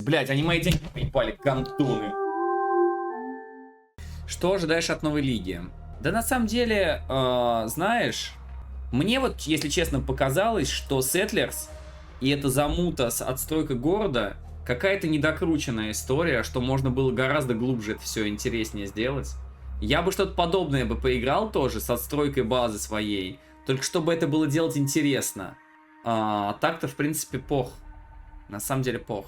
Блять, они мои деньги поебали, гандоны. Что ожидаешь от новой лиги? Да на самом деле, знаешь, мне вот, если честно, показалось, что Settlers и эта замута с отстройкой города какая-то недокрученная история, что можно было гораздо глубже это все интереснее сделать. Я бы что-то подобное бы поиграл тоже с отстройкой базы своей, только чтобы это было делать интересно. Так-то, в принципе, пох. На самом деле, пох.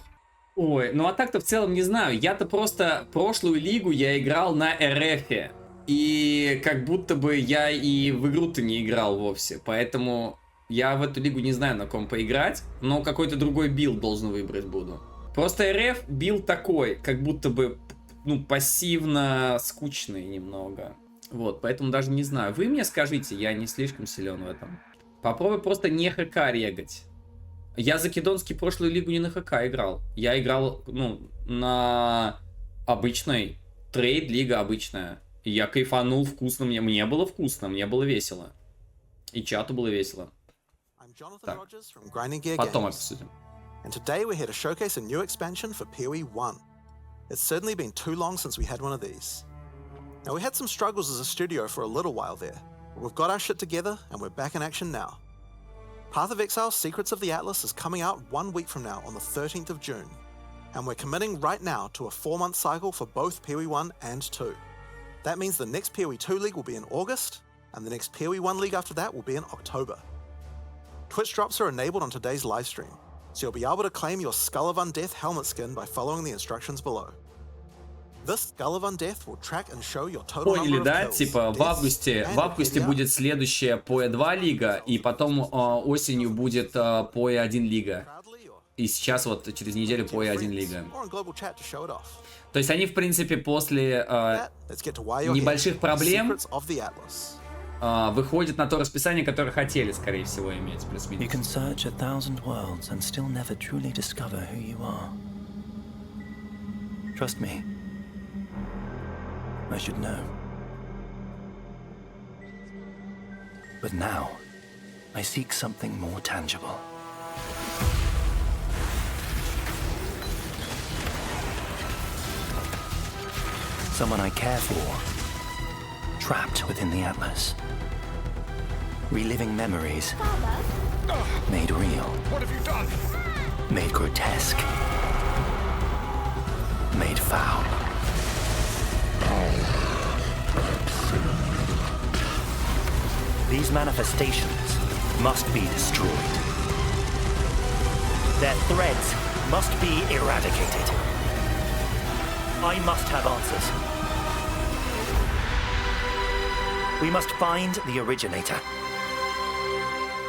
Ой, ну а так-то в целом не знаю. Я-то просто прошлую лигу я играл на РФе. И как будто бы я и в игру-то не играл вовсе. Поэтому я в эту лигу не знаю, на ком поиграть. Но какой-то другой билд должен выбрать буду. Просто РФ билд такой, как будто бы, ну, пассивно скучный немного. Вот, поэтому даже не знаю. Вы мне скажите, я не слишком силен в этом. Попробуй просто не ХК регать. Я закидонский прошлую лигу не на ХК играл. Я играл, ну, на обычной. Трейд-лига обычная. И я кайфанул вкусно. Мне было вкусно, мне было весело. И чату было весело. Так, потом обсудим. And today we're here to showcase a new expansion for PoE 1. It's certainly been too long since we had one of these. Now we had some struggles as a studio for a little while there, but we've got our shit together and we're back in action now. Path of Exile Secrets of the Atlas is coming out 1 week from now on the 13th of June, and we're committing right now to a 4-month cycle for both PoE 1 and 2. That means the next PoE 2 League will be in August, and the next PoE 1 League after that will be in October. Twitch drops are enabled on today's livestream, so you'll be able to claim your Skull of Undeath helmet skin by following the instructions below. This Skull of Undeath will track and show your total Поняли, number of да? kills, Типа в августе будет следующая PoE 2 лига, и потом осенью будет PoE 1 лига. И сейчас вот через неделю PoE 1 лига. То есть они, в принципе, после небольших проблем выходят на то расписание, которое хотели, скорее всего, иметь. Плюс-минус. You can search 1,000 worlds and still never truly discover who you are. Trust me. I should know. But now, I seek something more tangible. Someone I care for, trapped within the Atlas. Reliving memories, made real. What have you done? Made grotesque. Made foul. These manifestations must be destroyed. Their threads must be eradicated. I must have answers. We must find the originator.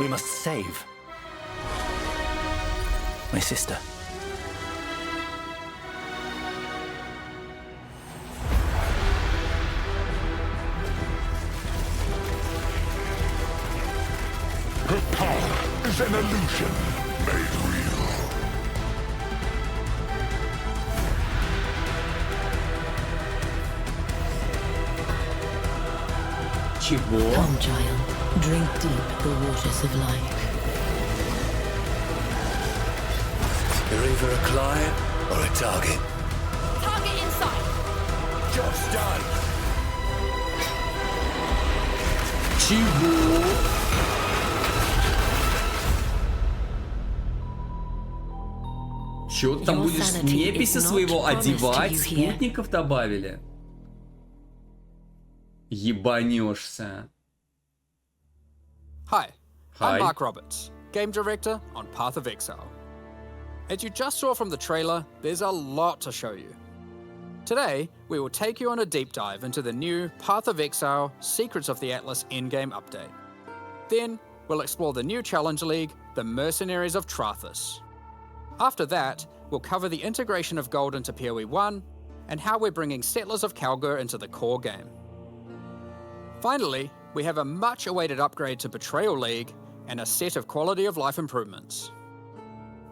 We must save my sister. Her power is an illusion made real. Чего? Come, child. Drink deep the waters of life. You're either a client or a target. Target inside. Job's done. Чего? Чё ты там будешь неписи своего одевать? Спутников добавили? Ебанешься. Hi, Hi. I'm Mark Roberts, Game Director on Path of Exile. As you just saw from the trailer, there's a lot to show you. Today, we will take you on a deep dive into the new Path of Exile Secrets of the Atlas endgame update. Then, we'll explore the new Challenge League, the Mercenaries of Trathus. After that, we'll cover the integration of gold into PoE 1 and how we're bringing Settlers of Kalgur into the core game. Finally, we have a much-awaited upgrade to Betrayal League and a set of quality of life improvements.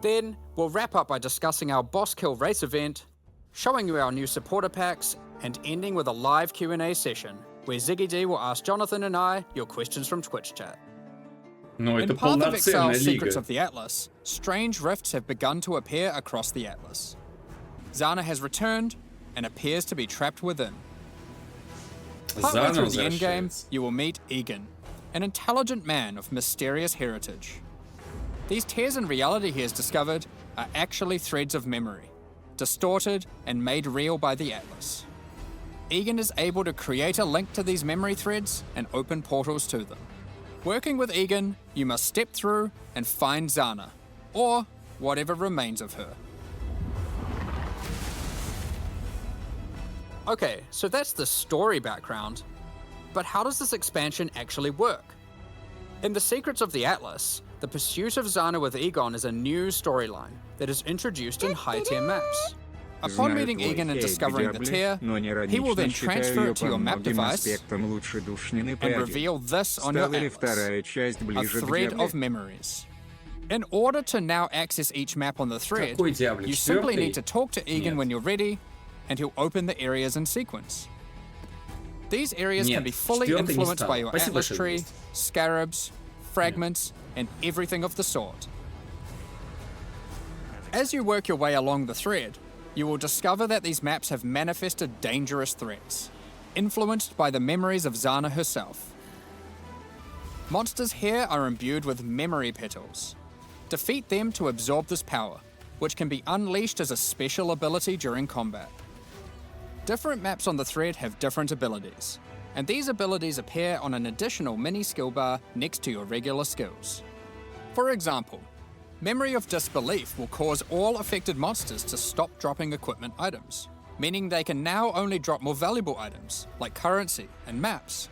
Then, we'll wrap up by discussing our Boss Kill race event, showing you our new supporter packs, and ending with a live Q&A session, where Ziggy D will ask Jonathan and I your questions from Twitch chat. Ну, это In Path of полноценная Exile Secrets лига. of the Atlas, strange rifts have begun to appear across the Atlas. Zana has returned and appears to be trapped within. Partway through the endgame, you will meet Egan, an intelligent man of mysterious heritage. These tears in reality he has discovered are actually threads of memory, distorted and made real by the Atlas. Egan is able to create a link to these memory threads and open portals to them. Working with Egan, you must step through and find Zana, or whatever remains of her. Okay, so that's the story background, but how does this expansion actually work? In The Secrets of the Atlas, the pursuit of Zana with Egon is a new storyline that is introduced in high-tier maps. Upon meeting Egan and discovering the tier, he will then transfer it to your map device and reveal this on your Atlas, a thread of memories. In order to now access each map on the thread, you simply need to talk to Egan when you're ready, and he'll open the areas in sequence. These areas can be fully influenced by your Atlas tree, scarabs, fragments, and everything of the sort. As you work your way along the thread, you will discover that these maps have manifested dangerous threats, influenced by the memories of Zana herself. Monsters here are imbued with memory petals. Defeat them to absorb this power, which can be unleashed as a special ability during combat. Different maps on the thread have different abilities, and these abilities appear on an additional mini skill bar next to your regular skills. For example, Memory of Disbelief will cause all affected monsters to stop dropping equipment items, meaning they can now only drop more valuable items, like currency and maps.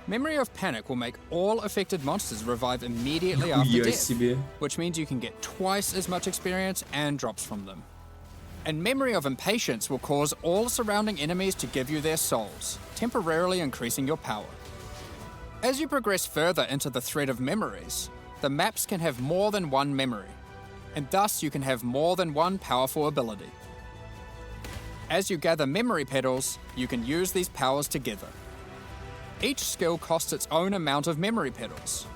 Memory of Panic will make all affected monsters revive immediately after death, which means you can get twice as much experience and drops from them. And Memory of Impatience will cause all surrounding enemies to give you their souls, temporarily increasing your power. As you progress further into the thread of memories, the maps can have more than one memory, and thus you can have more than one powerful ability. As you gather memory petals, you can use these powers together. Each skill costs its own amount of memory petals.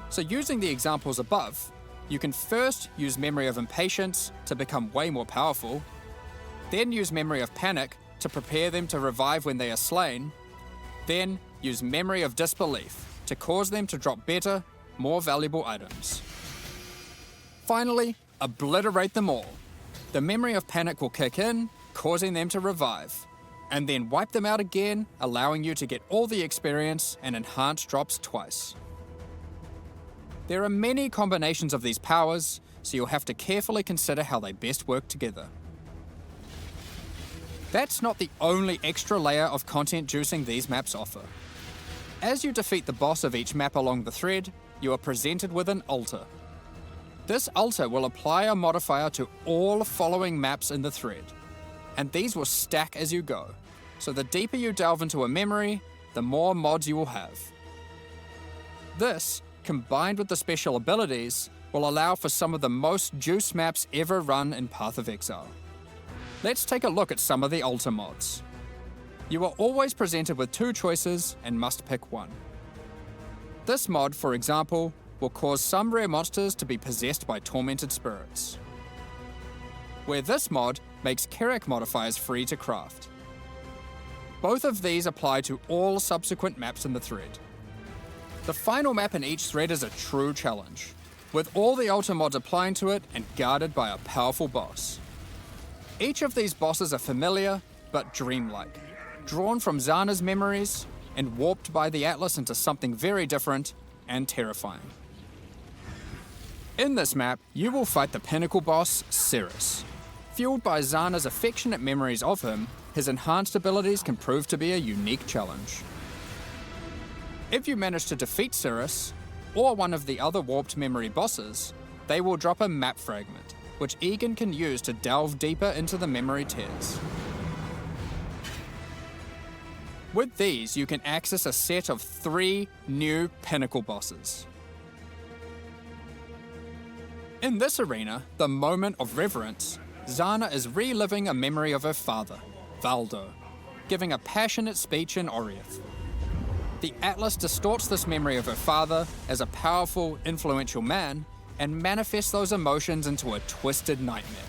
So using the examples above, you can first use Memory of Impatience to become way more powerful, then use Memory of Panic to prepare them to revive when they are slain, then use Memory of Disbelief to cause them to drop better, more valuable items. Finally, obliterate them all. The Memory of Panic will kick in, causing them to revive, and then wipe them out again, allowing you to get all the experience and enhanced drops twice. There are many combinations of these powers, so you'll have to carefully consider how they best work together. That's not the only extra layer of content juicing these maps offer. As you defeat the boss of each map along the thread, you are presented with an altar. This altar will apply a modifier to all following maps in the thread, and these will stack as you go, so the deeper you delve into a memory, the more mods you will have. This, combined with the special abilities, will allow for some of the most juice maps ever run in Path of Exile. Let's take a look at some of the altar mods. You are always presented with two choices and must pick one. This mod, for example, will cause some rare monsters to be possessed by tormented spirits. Where this mod makes Kerak modifiers free to craft. Both of these apply to all subsequent maps in the thread. The final map in each thread is a true challenge, with all the altar mods applying to it and guarded by a powerful boss. Each of these bosses are familiar, but dreamlike, drawn from Zana's memories and warped by the Atlas into something very different and terrifying. In this map, you will fight the pinnacle boss, Cirrus. Fueled by Zana's affectionate memories of him, his enhanced abilities can prove to be a unique challenge. If you manage to defeat Cirrus, or one of the other warped memory bosses, they will drop a map fragment, which Egan can use to delve deeper into the memory tiers. With these, you can access a set of 3 new pinnacle bosses. In this arena, the Moment of Reverence, Zana is reliving a memory of her father, Valdo, giving a passionate speech in Oriath. The Atlas distorts this memory of her father as a powerful, influential man and manifests those emotions into a twisted nightmare.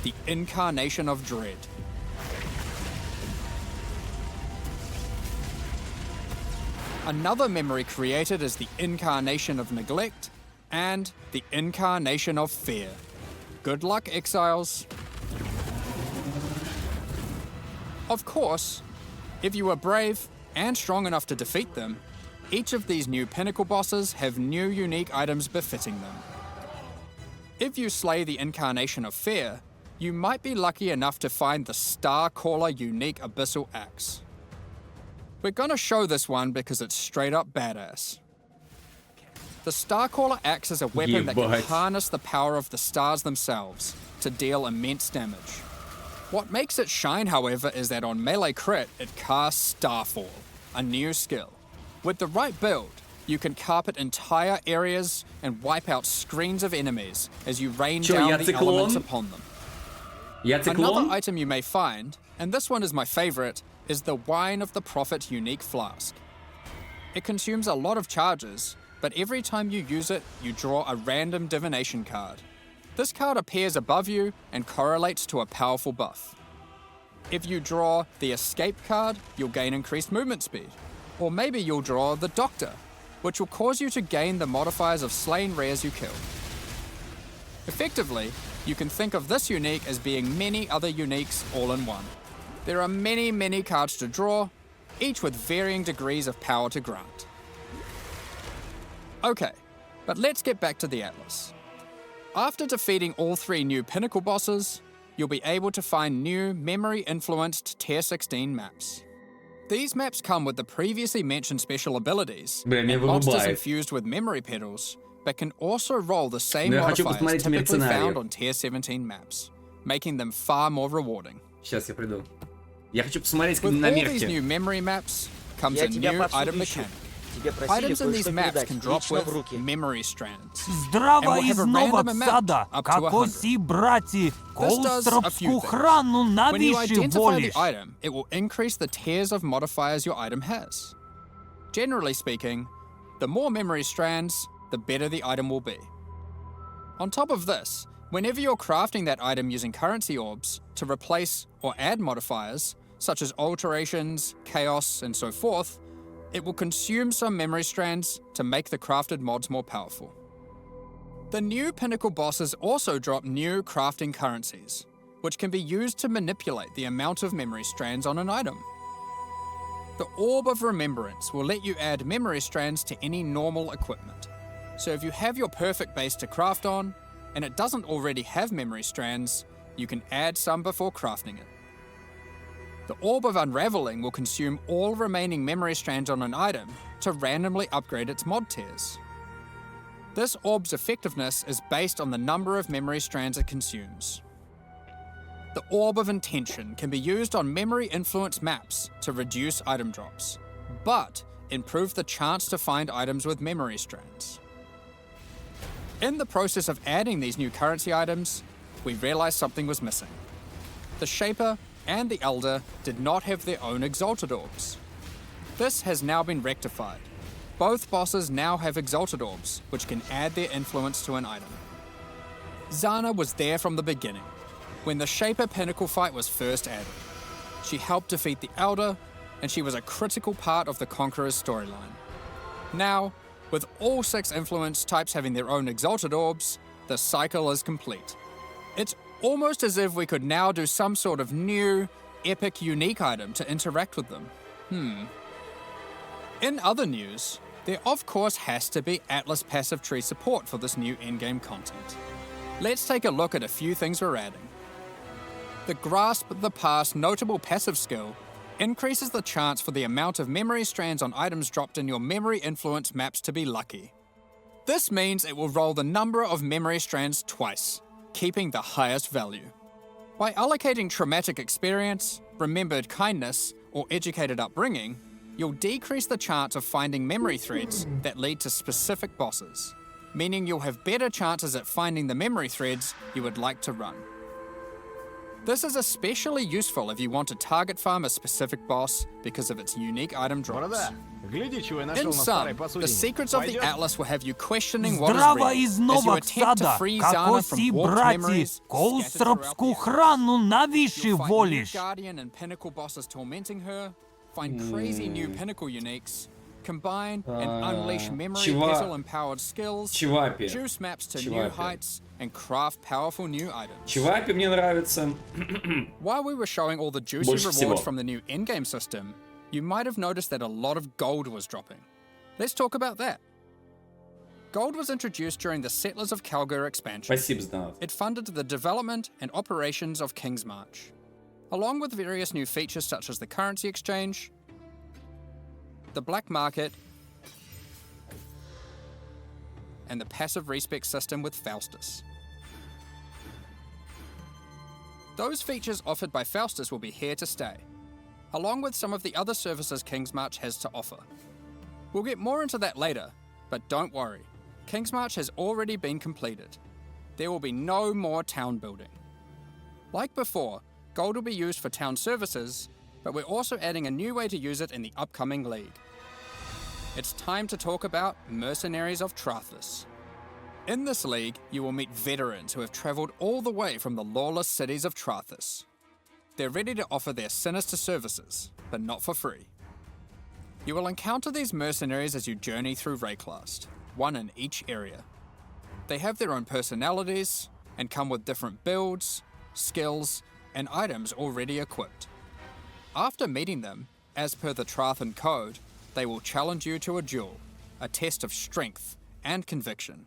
the incarnation of dread. Another memory created is the incarnation of neglect and the incarnation of fear. Good luck, exiles. Of course, if you are brave and strong enough to defeat them, each of these new pinnacle bosses have new unique items befitting them. If you slay the incarnation of fear, you might be lucky enough to find the Star Caller unique abyssal axe. We're gonna show this one because it's straight up badass. The Star Caller axe is a weapon that can harness the power of the stars themselves to deal immense damage. What makes it shine, however, is that on melee crit, it casts Starfall, a new skill. With the right build, you can carpet entire areas and wipe out screens of enemies as you rain down the elements upon them. Another item you may find, and this one is my favorite, is the Wine of the Prophet unique flask. It consumes a lot of charges, but every time you use it, you draw a random divination card. This card appears above you and correlates to a powerful buff. If you draw the Escape card, you'll gain increased movement speed. Or maybe you'll draw the Doctor, which will cause you to gain the modifiers of slain rares you kill. Effectively, you can think of this unique as being many other uniques all in one. There are many cards to draw, each with varying degrees of power to grant. Okay, but let's get back to the Atlas. After defeating all 3 new pinnacle bosses, you'll be able to find new memory-influenced Tier 16 maps. These maps come with the previously mentioned special abilities, and monsters infused with memory pedals, but can also roll the same modifiers typically found on Tier 17 maps, making them far more rewarding. Сейчас я приду. Я хочу посмотреть With на all these мерки. new memory maps comes a new item mechanic. Items in these maps can drop with memory strands. Здрава із нова сада, како си брати, колстропску храну When you навіщо identify the волиш? item, it will increase the tiers of modifiers your item has. Generally speaking, the more memory strands, the better the item will be. On top of this, whenever you're crafting that item using currency orbs to replace or add modifiers, such as alterations, chaos, and so forth, it will consume some memory strands to make the crafted mods more powerful. The new pinnacle bosses also drop new crafting currencies, which can be used to manipulate the amount of memory strands on an item. The Orb of Remembrance will let you add memory strands to any normal equipment. So if you have your perfect base to craft on, and it doesn't already have memory strands, you can add some before crafting it. The Orb of Unraveling will consume all remaining memory strands on an item to randomly upgrade its mod tiers. This orb's effectiveness is based on the number of memory strands it consumes. The Orb of Intention can be used on memory influence maps to reduce item drops, but improve the chance to find items with memory strands. In the process of adding these new currency items, we realized something was missing. The Shaper and the Elder did not have their own Exalted Orbs. This has now been rectified. Both bosses now have Exalted Orbs, which can add their influence to an item. Zana was there from the beginning, when the Shaper Pinnacle fight was first added. She helped defeat the Elder, and she was a critical part of the Conqueror's storyline. Now, with all 6 influence types having their own Exalted Orbs, the cycle is complete. It's almost as if we could now do some sort of new, epic, unique item to interact with them. In other news, there of course has to be Atlas passive tree support for this new endgame content. Let's take a look at a few things we're adding. The Grasp the Past notable passive skill increases the chance for the amount of memory strands on items dropped in your memory influence maps to be lucky. This means it will roll the number of memory strands twice, keeping the highest value. By allocating traumatic experience, remembered kindness, or educated upbringing, you'll decrease the chance of finding memory threads that lead to specific bosses, meaning you'll have better chances at finding the memory threads you would like to run. This is especially useful if you want to target farm a specific boss because of its unique item drops. In sum, the secrets of the Atlas will have you questioning what is Здрава real із as you Нового attempt to Сада, free как Zana осі from warped браті, memories кол scattered throughout српску the храну You'll навіщо fight new воліш? Guardian and Pinnacle bosses tormenting her, find crazy new Pinnacle uniques, combine and unleash memory puzzle-empowered skills, Чевапи. juice maps to new Чевапи. heights, and craft powerful new items. Чевапи мне нравится. While we were showing all the juicy Больше rewards всего. from the new in-game system, you might have noticed that a lot of gold was dropping. Let's talk about that. Gold was introduced during the Settlers of Calgary expansion. Спасибо за донат. It funded the development and operations of King's March, along with various new features such as the currency exchange, the black market, and the passive respec system with Faustus. Those features offered by Faustus will be here to stay, along with some of the other services King's March has to offer. We'll get more into that later, but don't worry, King's March has already been completed. There will be no more town building. Like before, gold will be used for town services, but we're also adding a new way to use it in the upcoming league. It's time to talk about Mercenaries of Trathus. In this league, you will meet veterans who have travelled all the way from the lawless cities of Trathus. They're ready to offer their sinister services, but not for free. You will encounter these mercenaries as you journey through Rayclast, one in each area. They have their own personalities and come with different builds, skills, and items already equipped. After meeting them, as per the Trathan code, they will challenge you to a duel, a test of strength and conviction.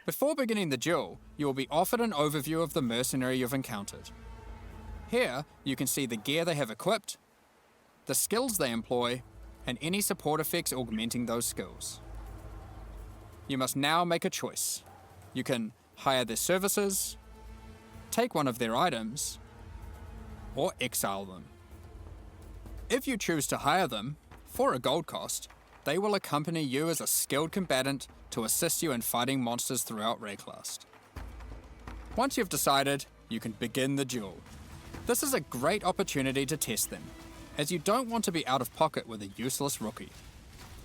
Before beginning the duel, you will be offered an overview of the mercenary you've encountered. Here, you can see the gear they have equipped, the skills they employ, and any support effects augmenting those skills. You must now make a choice. You can hire their services, take one of their items, or exile them. If you choose to hire them, for a gold cost, they will accompany you as a skilled combatant to assist you in fighting monsters throughout Rayclast. Once you've decided, you can begin the duel. This is a great opportunity to test them, as you don't want to be out of pocket with a useless rookie.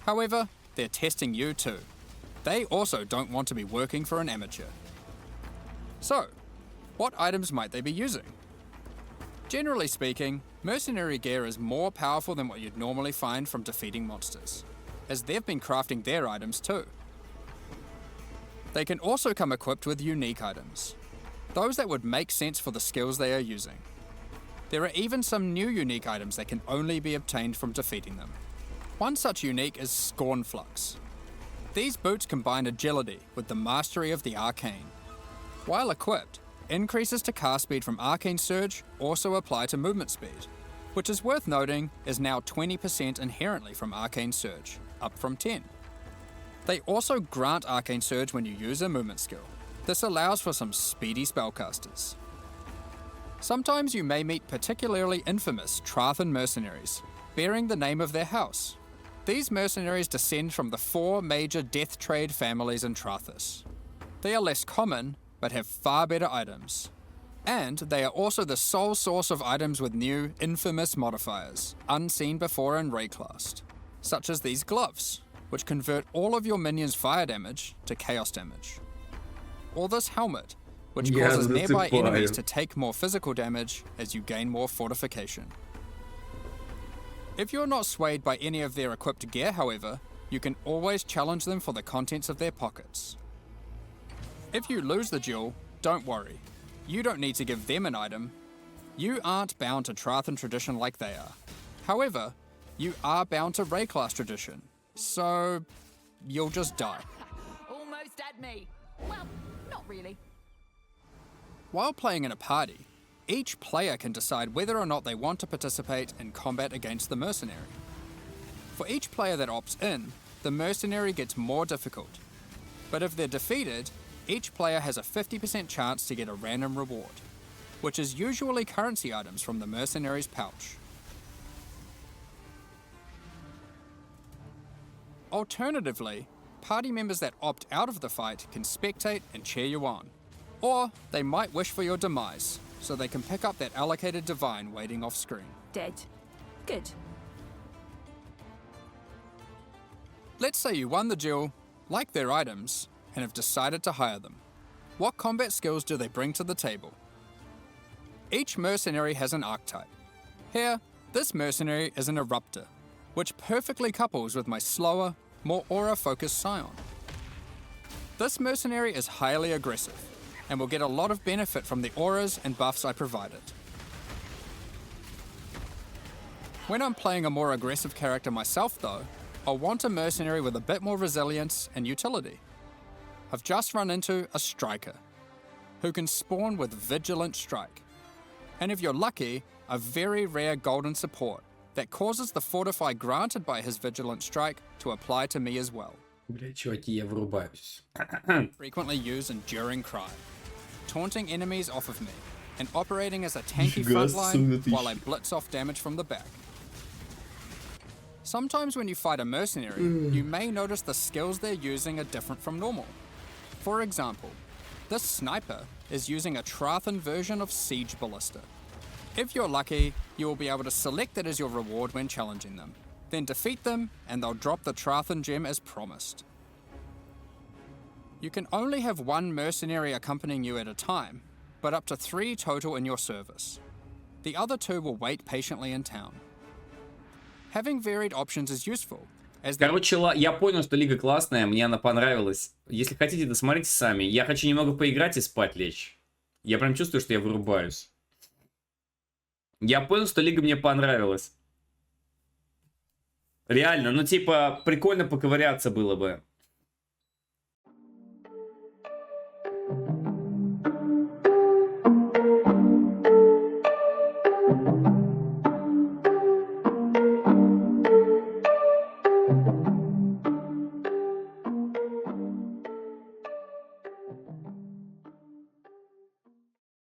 However, they're testing you too. They also don't want to be working for an amateur. So, what items might they be using? Generally speaking, mercenary gear is more powerful than what you'd normally find from defeating monsters, as they've been crafting their items too. They can also come equipped with unique items, those that would make sense for the skills they are using. There are even some new unique items that can only be obtained from defeating them. One such unique is Scornflux. These boots combine agility with the mastery of the arcane. While equipped, increases to cast speed from Arcane Surge also apply to movement speed, which is worth noting is now 20% inherently from Arcane Surge, up from 10. They also grant Arcane Surge when you use a movement skill. This allows for some speedy spellcasters. Sometimes you may meet particularly infamous Trathan mercenaries, bearing the name of their house. These mercenaries descend from the 4 major death trade families in Trathus. They are less common, but have far better items. And they are also the sole source of items with new, infamous modifiers, unseen before in Rayclast, such as these gloves, which convert all of your minions' fire damage to chaos damage. Or this helmet, which causes nearby enemies to take more physical damage as you gain more fortification. If you're not swayed by any of their equipped gear, however, you can always challenge them for the contents of their pockets. If you lose the duel, don't worry. You don't need to give them an item. You aren't bound to Trathan tradition like they are. However, you are bound to Rayclast tradition, so you'll just die. Almost at me. Well, not really. While playing in a party, each player can decide whether or not they want to participate in combat against the mercenary. For each player that opts in, the mercenary gets more difficult. But if they're defeated, each player has a 50% chance to get a random reward, which is usually currency items from the mercenary's pouch. Alternatively, party members that opt out of the fight can spectate and cheer you on. Or they might wish for your demise, so they can pick up that allocated divine waiting off screen. Dead. Good. Let's say you won the duel, like their items, and have decided to hire them. What combat skills do they bring to the table? Each mercenary has an archetype. Here, this mercenary is an eruptor, which perfectly couples with my slower, more aura-focused scion. This mercenary is highly aggressive, and will get a lot of benefit from the auras and buffs I provided. When I'm playing a more aggressive character myself though, I'll want a mercenary with a bit more resilience and utility. I've just run into a striker, who can spawn with Vigilant Strike. And if you're lucky, a very rare golden support that causes the fortify granted by his Vigilant Strike to apply to me as well. Бля, чуваки, я врубаюсь. Frequently use Enduring Cry, taunting enemies off of me, and operating as a tanky Нифига frontline себе. while I blitz off damage from the back. Sometimes when you fight a mercenary, you may notice the skills they're using are different from normal. For example, this sniper is using a Trathan version of Siege Ballista. If you're lucky, you will be able to select it as your reward when challenging them, then defeat them and they'll drop the Trathan gem as promised. You can only have one mercenary accompanying you at a time, but up to 3 total in your service. The other 2 will wait patiently in town. Having varied options is useful, as Короче, я понял, что Лига классная, мне она понравилась. Если хотите, досмотрите сами. Я хочу немного поиграть и спать лечь. Я прям чувствую, что я вырубаюсь. Я понял, что Лига мне понравилась. Реально, ну типа, прикольно поковыряться было бы.